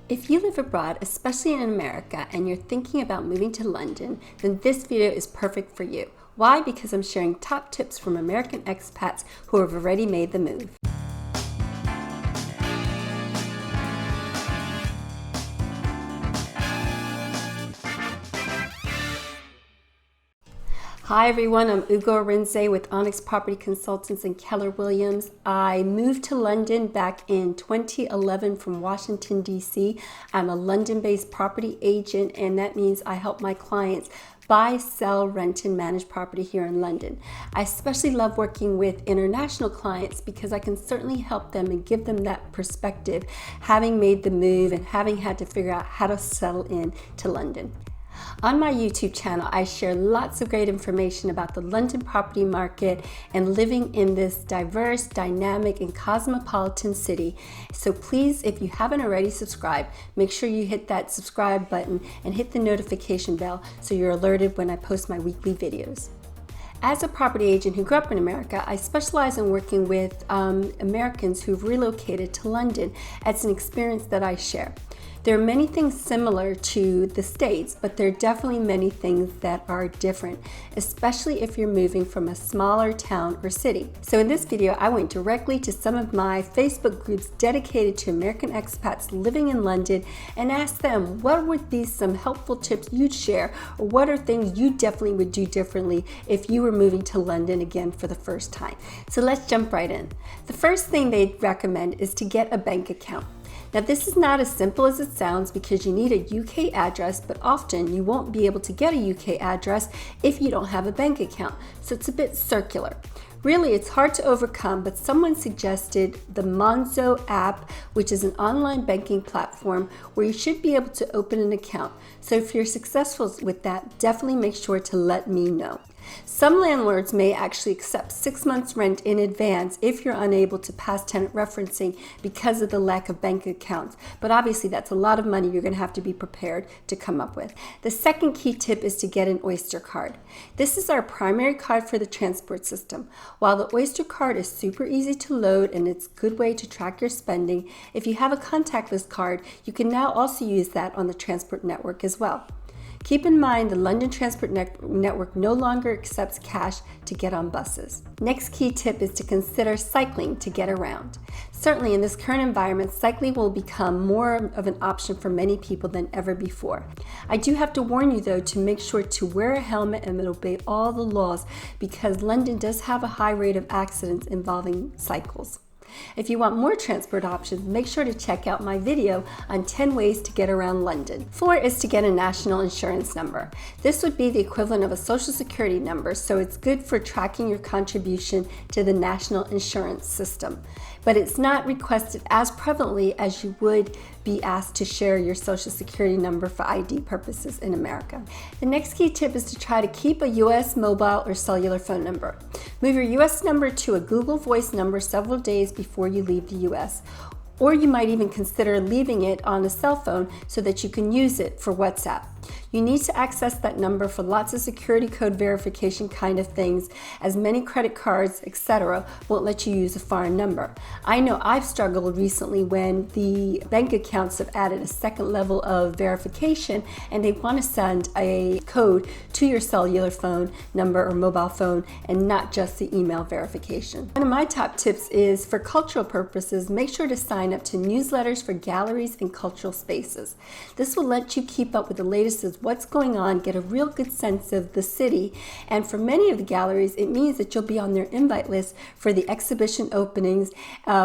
If you live abroad, especially in America, and you're thinking about moving to London, then this video is perfect for you. Why? Because I'm sharing top tips from American expats who have already made the move. Hi everyone, I'm Arinzeh with Onyx Property Consultants and Keller Williams. I moved to London back in 2011 from Washington, D.C. I'm a London-based property agent, and that means I help my clients buy, sell, rent, and manage property here in London. I especially love working with international clients because I can certainly help them and give them that perspective, having made the move and having had to figure out how to settle in to London. On my YouTube channel, I share lots of great information about the London property market and living in this diverse, dynamic, and cosmopolitan city. So please, if you haven't already subscribed, make sure you hit that subscribe button and hit the notification bell so you're alerted when I post my weekly videos. As a property agent who grew up in America, I specialize in working with Americans who've relocated to London. It's an experience that I share. There are many things similar to the States, but there are definitely many things that are different, especially if you're moving from a smaller town or city. So in this video, I went directly to some of my Facebook groups dedicated to American expats living in London and asked them, what would be some helpful tips you'd share, or what are things you definitely would do differently if you were moving to London again for the first time? So let's jump right in. The first thing they'd recommend is to get a bank account. Now, this is not as simple as it sounds because you need a UK address, but often you won't be able to get a UK address if you don't have a bank account, so it's a bit circular. Really, it's hard to overcome, but someone suggested the Monzo app, which is an online banking platform where you should be able to open an account. So if you're successful with that, definitely make sure to let me know. Some landlords may actually accept 6 months rent in advance if you're unable to pass tenant referencing because of the lack of bank accounts. But obviously that's a lot of money you're going to have to be prepared to come up with. The second key tip is to get an OYSTER card. This is our primary card for the transport system. While the OYSTER card is super easy to load and it's a good way to track your spending, if you have a contactless card, you can now also use that on the transport network as well. Keep in mind the London Transport Network no longer accepts cash to get on buses. Next key tip is to consider cycling to get around. Certainly in this current environment, cycling will become more of an option for many people than ever before. I do have to warn you though to make sure to wear a helmet and obey all the laws because London does have a high rate of accidents involving cycles. If you want more transport options, make sure to check out my video on 10 ways to get around London. 4 is to get a national insurance number. This would be the equivalent of a social security number, so it's good for tracking your contribution to the national insurance system. But it's not requested as prevalently as you would be asked to share your social security number for ID purposes in America. The next key tip is to try to keep a US mobile or cellular phone number. Move your US number to a Google Voice number several days before you leave the US. Or you might even consider leaving it on a cell phone so that you can use it for WhatsApp. You need to access that number for lots of security code verification kind of things, as many credit cards, etc. won't let you use a foreign number. I know I've struggled recently when the bank accounts have added a second level of verification and they want to send a code to your cellular phone number or mobile phone and not just the email verification. One of my top tips is for cultural purposes, make sure to sign up to newsletters for galleries and cultural spaces. This will let you keep up with the latest of what's going on, get a real good sense of the city, and for many of the galleries it means that you'll be on their invite list for the exhibition openings,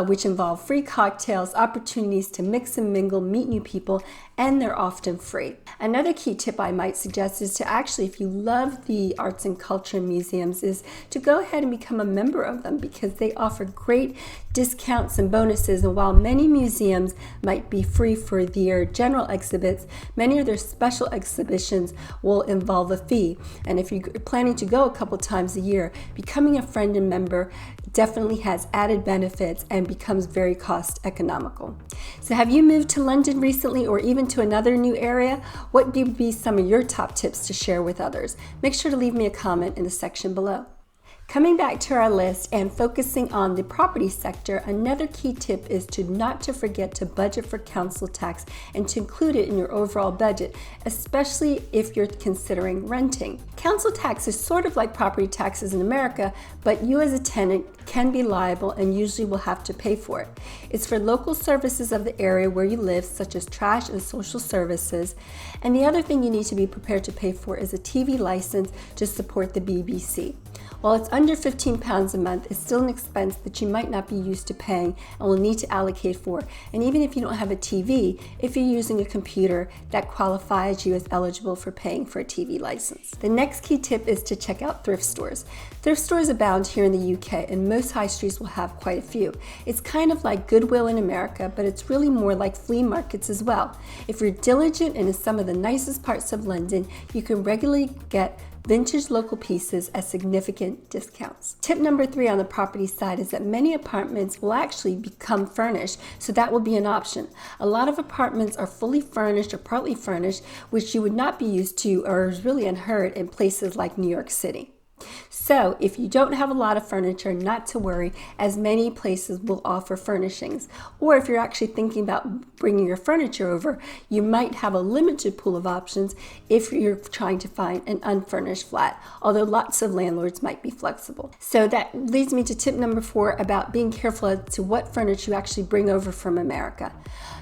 which involve free cocktails, opportunities to mix and mingle, meet new people, and they're often free. Another key tip I might suggest is to actually, if you love the arts and culture museums, is to go ahead and become a member of them because they offer great discounts and bonuses. And while many museums might be free for their general exhibits, many of their special exhibitions will involve a fee. And if you're planning to go a couple times a year, becoming a friend and member definitely has added benefits and becomes very cost economical. So have you moved to London recently or even to another new area? What would be some of your top tips to share with others? Make sure to leave me a comment in the section below. Coming back to our list and focusing on the property sector, another key tip is not to forget to budget for council tax and to include it in your overall budget, especially if you're considering renting. Council tax is sort of like property taxes in America, but you as a tenant can be liable and usually will have to pay for it. It's for local services of the area where you live, such as trash and social services. And the other thing you need to be prepared to pay for is a TV license to support the BBC. While it's under £15 a month, it's still an expense that you might not be used to paying and will need to allocate for. And even if you don't have a TV, if you're using a computer, that qualifies you as eligible for paying for a TV license. The next key tip is to check out thrift stores. Thrift stores abound here in the UK, and most high streets will have quite a few. It's kind of like Goodwill in America, but it's really more like flea markets as well. If you're diligent and in some of the nicest parts of London, you can regularly get vintage local pieces at significant discounts. Tip number 3 on the property side is that many apartments will actually become furnished, so that will be an option. A lot of apartments are fully furnished or partly furnished, which you would not be used to or is really unheard in places like New York City. So if you don't have a lot of furniture, not to worry, as many places will offer furnishings. Or if you're actually thinking about bringing your furniture over, you might have a limited pool of options if you're trying to find an unfurnished flat, although lots of landlords might be flexible. So that leads me to tip number 4 about being careful as to what furniture you actually bring over from America.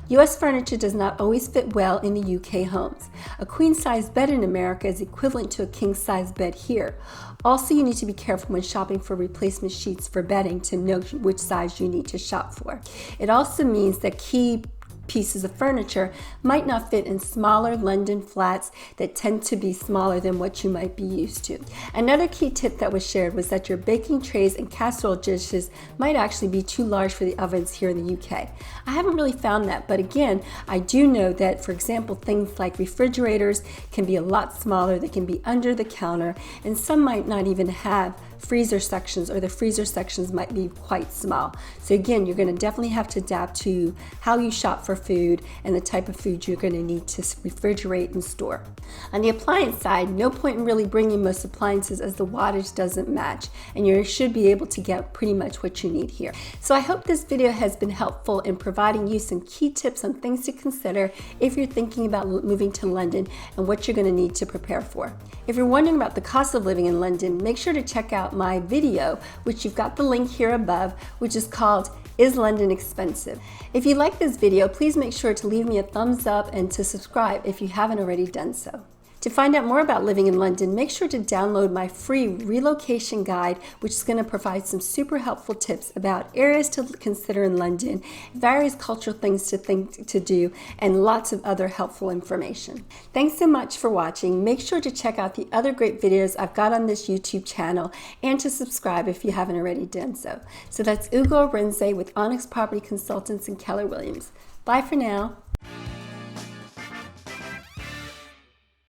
U.S. furniture does not always fit well in the UK homes. A queen-size bed in America is equivalent to a king-size bed here. Also, you need to be careful when shopping for replacement sheets for bedding to know which size you need to shop for. It also means that key pieces of furniture might not fit in smaller London flats that tend to be smaller than what you might be used to. Another key tip that was shared was that your baking trays and casserole dishes might actually be too large for the ovens here in the UK. I haven't really found that, but again, I do know that, for example, things like refrigerators can be a lot smaller, they can be under the counter, and some might not even have freezer sections, or the freezer sections might be quite small. So again, you're going to definitely have to adapt to how you shop for food and the type of food you're going to need to refrigerate and store. On the appliance side, no point in really bringing most appliances as the wattage doesn't match, and you should be able to get pretty much what you need here. So I hope this video has been helpful in providing you some key tips on things to consider if you're thinking about moving to London and what you're going to need to prepare for. If you're wondering about the cost of living in London, make sure to check out my video, which you've got the link here above, which is called Is London Expensive? If you like this video, please make sure to leave me a thumbs up and to subscribe if you haven't already done so. To find out more about living in London, make sure to download my free relocation guide, which is going to provide some super helpful tips about areas to consider in London, various cultural things to do, and lots of other helpful information. Thanks so much for watching. Make sure to check out the other great videos I've got on this YouTube channel and to subscribe if you haven't already done so. So that's Arinzeh with Onyx Property Consultants and Keller Williams. Bye for now.